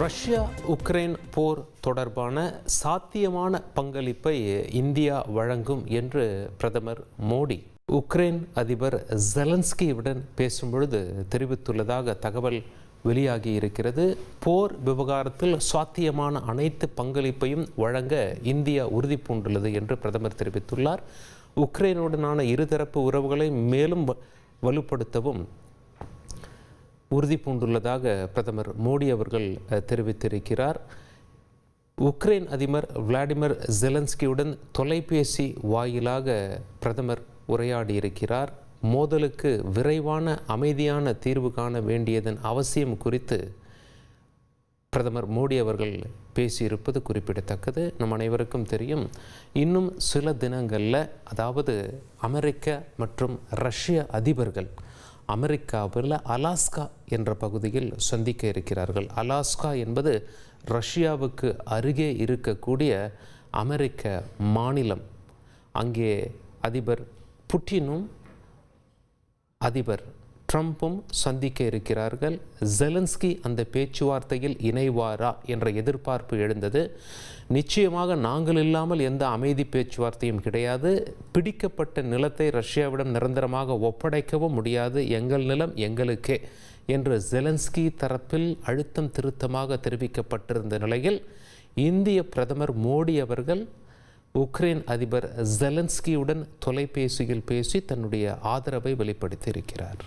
Russia Ukraine போர் தொடர்பான சாத்தியமான பங்களிப்பை இந்தியா வழங்கும் என்று பிரதமர் மோடி உக்ரைன் அதிபர் ஜெலன்ஸ்கியுடன் பேசும்பொழுது தெரிவித்துள்ளதாக தகவல் வெளியாகி இருக்கிறது. போர் விவகாரத்தில் சாத்தியமான அனைத்து பங்களிப்பையும் வழங்க இந்தியா உறுதி பூண்டுள்ளது என்று பிரதமர் தெரிவித்துள்ளார். உக்ரைனுடனான இருதரப்பு உறவுகளை மேலும் வலுப்படுத்தவும் உறுதி பூண்டுள்ளதாக பிரதமர் மோடி அவர்கள் தெரிவித்திருக்கிறார். உக்ரைன் அதிபர் விளாடிமிர் ஜெலன்ஸ்கியுடன் தொலைபேசி வாயிலாக பிரதமர் உரையாடியிருக்கிறார். மோதலுக்கு விரைவான அமைதியான தீர்வு காண வேண்டியதன் அவசியம் குறித்து பிரதமர் மோடி அவர்கள் பேசியிருப்பது குறிப்பிடத்தக்கது. நம் அனைவருக்கும் தெரியும், இன்னும் சில தினங்களில், அதாவது அமெரிக்க மற்றும் ரஷ்ய அதிபர்கள் அமெரிக்காவில் அலாஸ்கா என்ற பகுதியில் சந்திக்க இருக்கிறார்கள். அலாஸ்கா என்பது ரஷ்யாவுக்கு அருகே இருக்கக்கூடிய அமெரிக்க மாநிலம். அங்கே அதிபர் புட்டினும் அதிபர் ட்ரம்ப்பும் சந்திக்க இருக்கிறார்கள். ஜெலன்ஸ்கி அந்த பேச்சுவார்த்தையில் இணைவாரா என்ற எதிர்பார்ப்பு எழுந்தது. நிச்சயமாக நாங்கள் இல்லாமல் எந்த அமைதி பேச்சுவார்த்தையும் கிடையாது, பிடிக்கப்பட்ட நிலத்தை ரஷ்யாவிடம் நிரந்தரமாக ஒப்படைக்கவும் முடியாது, எங்கள் நிலம் எங்களுக்கே என்று ஜெலன்ஸ்கி தரப்பில் அழுத்தம் திருத்தமாக தெரிவிக்கப்பட்டிருந்த நிலையில் இந்திய பிரதமர் மோடி அவர்கள் உக்ரைன் அதிபர் ஜெலன்ஸ்கியுடன் தொலைபேசியில் பேசி தன்னுடைய ஆதரவை வெளிப்படுத்தியிருக்கிறார்.